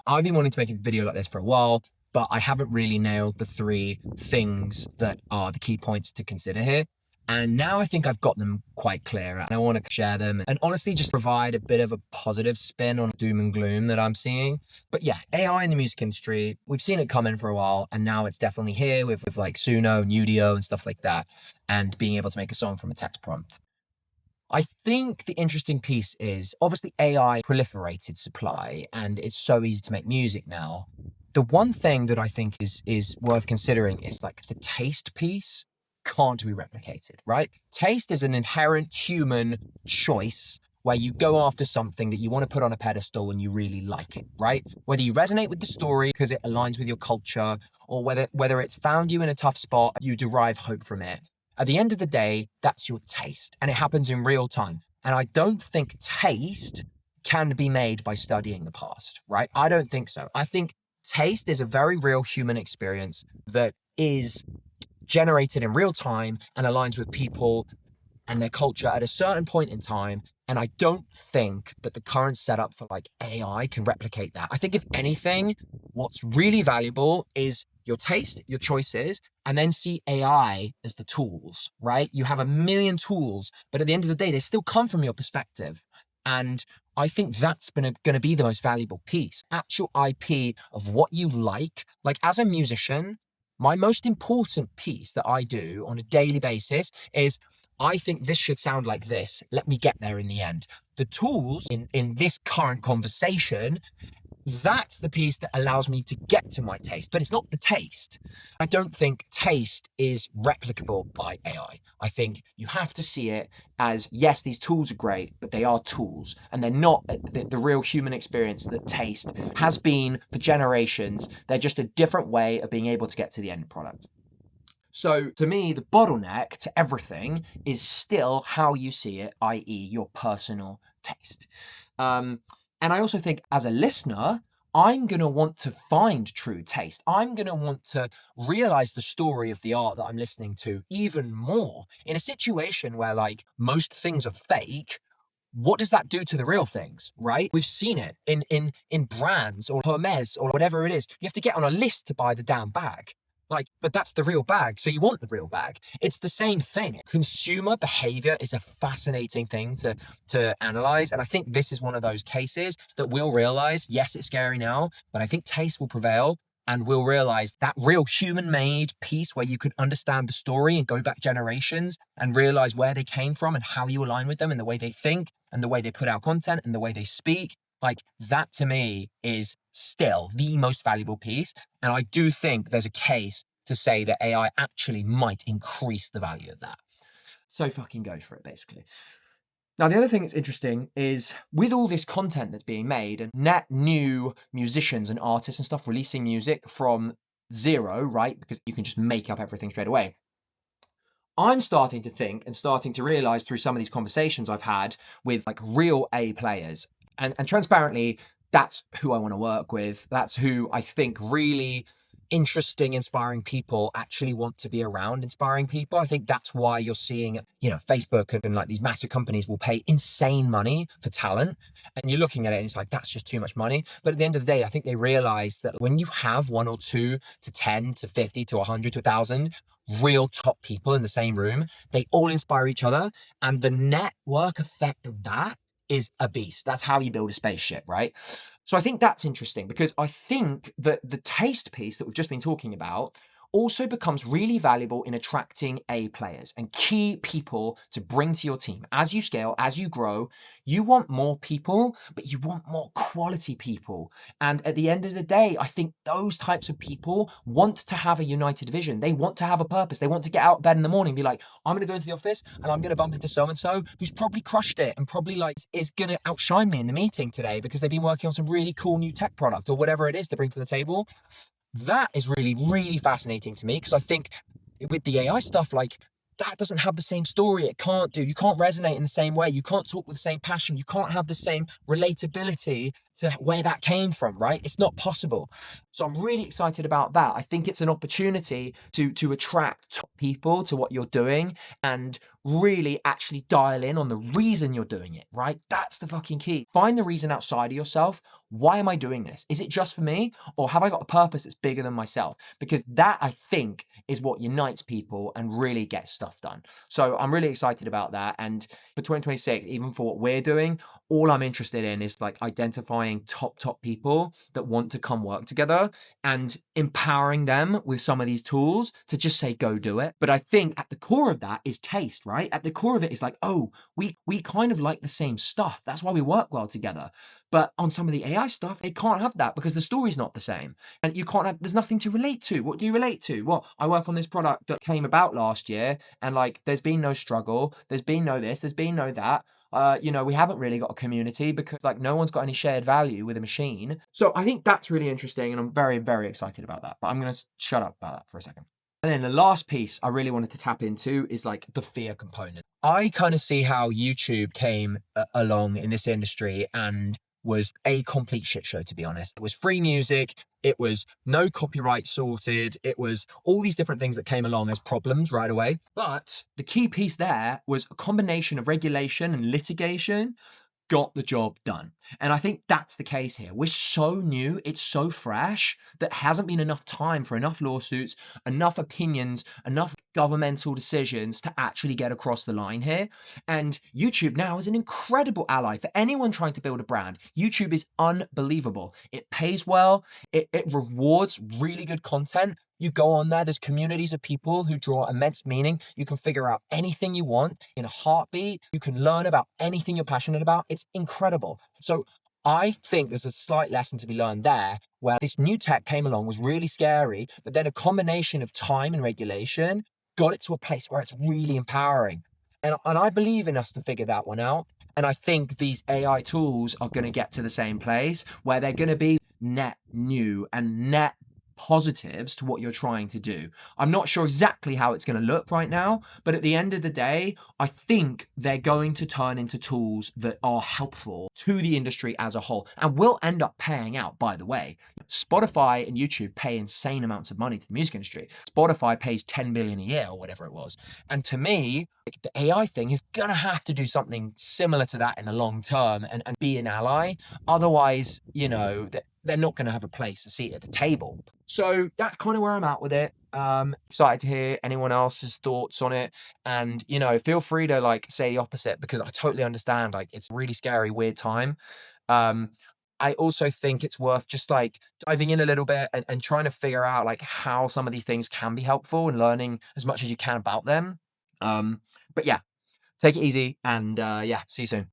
I've been wanting to make a video like this for a while, but I haven't really nailed the three things that are the key points to consider here. And now I think I've got them quite clear and I want to share them and honestly just provide a bit of a positive spin on doom and gloom that I'm seeing. But yeah, AI in the music industry, we've seen it come in for a while and now it's definitely here with like Suno and Udio and stuff like that, and being able to make a song from a text prompt. I think the interesting piece is obviously AI proliferated supply and it's so easy to make music now. The one thing that I think is worth considering is like the taste piece can't be replicated, right? Taste is an inherent human choice where you go after something that you want to put on a pedestal and you really like it, right? Whether you resonate with the story because it aligns with your culture, or whether it's found you in a tough spot, you derive hope from it. At the end of the day, that's your taste and it happens in real time. And I don't think taste can be made by studying the past, right? I don't think so. I think taste is a very real human experience that is generated in real time and aligns with people and their culture at a certain point in time. And I don't think that the current setup for like AI can replicate that. I think if anything, what's really valuable is your taste, your choices, and then see AI as the tools, right? You have a million tools, but at the end of the day, they still come from your perspective. And I think that's going to be the most valuable piece. Actual IP of what you like as a musician, my most important piece that I do on a daily basis is I think this should sound like this. Let me get there in the end. The tools in this current conversation, that's the piece that allows me to get to my taste, but it's not the taste. I don't think taste is replicable by AI. I think you have to see it as, yes, these tools are great, but they are tools and they're not the real human experience that taste has been for generations. They're just a different way of being able to get to the end product. So to me, the bottleneck to everything is still how you see it, i.e. your personal taste. And I also think as a listener, I'm going to want to find true taste. I'm going to want to realize the story of the art that I'm listening to even more. In a situation where like most things are fake, what does that do to the real things, right? We've seen it in brands or Hermes or whatever it is. You have to get on a list to buy the damn bag. Like, but that's the real bag. So you want the real bag. It's the same thing. Consumer behavior is a fascinating thing to analyze. And I think this is one of those cases that we'll realize, yes, it's scary now, but I think taste will prevail. And we'll realize that real human made piece where you could understand the story and go back generations and realize where they came from and how you align with them and the way they think and the way they put out content and the way they speak. Like that to me is still the most valuable piece. And I do think there's a case to say that AI actually might increase the value of that. So fucking go for it, basically. Now, the other thing that's interesting is with all this content that's being made and net new musicians and artists and stuff releasing music from zero, right? Because you can just make up everything straight away. I'm starting to think and starting to realize through some of these conversations I've had with like real A players, and transparently, that's who I want to work with. That's who I think really interesting, inspiring people actually want to be around inspiring people. I think that's why you're seeing, Facebook and like these massive companies will pay insane money for talent. And you're looking at it and it's like, that's just too much money. But at the end of the day, I think they realize that when you have 1 or 2 to 10 to 50 to 100 to 1,000 real top people in the same room, they all inspire each other. And the network effect of that is a beast. That's how you build a spaceship, right? So I think that's interesting because I think that the taste piece that we've just been talking about also becomes really valuable in attracting A players and key people to bring to your team. As you scale, as you grow, you want more people, but you want more quality people. And at the end of the day, I think those types of people want to have a united vision. They want to have a purpose. They want to get out of bed in the morning and be like, I'm going to go into the office and I'm going to bump into so-and-so who's probably crushed it and probably like is going to outshine me in the meeting today because they've been working on some really cool new tech product or whatever it is to bring to the table. That is really, really fascinating to me because I think with the AI stuff, like that doesn't have the same story. It can't do. You can't resonate in the same way. You can't talk with the same passion. You can't have the same relatability to where that came from, right? It's not possible. So I'm really excited about that. I think it's an opportunity to attract top people to what you're doing and really actually dial in on the reason you're doing it, right? That's the fucking key. Find the reason outside of yourself. Why am I doing this? Is it just for me? Or have I got a purpose that's bigger than myself? Because that, I think, is what unites people and really gets stuff done. So I'm really excited about that. And for 2026, even for what we're doing, all I'm interested in is like identifying top people that want to come work together and empowering them with some of these tools to just say, go do it. But I think at the core of that is taste, right? At the core of it is like, oh, we kind of like the same stuff. That's why we work well together. But on some of the AI stuff, it can't have that because the story's not the same. And you can't have, there's nothing to relate to. What do you relate to? Well, I work on this product that came about last year and like there's been no struggle, there's been no this, there's been no that. We haven't really got a community because like no one's got any shared value with a machine. So I think that's really interesting and I'm very, very excited about that. But I'm going to shut up about that for a second. And then the last piece I really wanted to tap into is like the fear component. I kind of see how YouTube came along in this industry and was a complete shit show, to be honest. It was free music. It was no copyright sorted. It was all these different things that came along as problems right away. But the key piece there was a combination of regulation and litigation got the job done. And I think that's the case here. We're so new, it's so fresh that hasn't been enough time for enough lawsuits, enough opinions, enough governmental decisions to actually get across the line here. And YouTube now is an incredible ally for anyone trying to build a brand. YouTube is unbelievable. It pays well, it rewards really good content. You go on there, there's communities of people who draw immense meaning. You can figure out anything you want in a heartbeat. You can learn about anything you're passionate about. It's incredible. So I think there's a slight lesson to be learned there where this new tech came along, was really scary, but then a combination of time and regulation got it to a place where it's really empowering. And I believe in us to figure that one out. And I think these AI tools are going to get to the same place where they're going to be net new and net positives to what you're trying to do. I'm not sure exactly how it's going to look right now, but at the end of the day, I think they're going to turn into tools that are helpful to the industry as a whole and will end up paying out, by the way. Spotify and YouTube pay insane amounts of money to the music industry. Spotify pays 10 billion a year or whatever it was. And to me, the AI thing is going to have to do something similar to that in the long term and be an ally. Otherwise, they're not going to have a place, a seat at the table. So that's kind of where I'm at with it. Excited to hear anyone else's thoughts on it. And, feel free to like say the opposite because I totally understand. Like it's a really scary, weird time. I also think it's worth just like diving in a little bit and trying to figure out like how some of these things can be helpful and learning as much as you can about them. But yeah, take it easy and see you soon.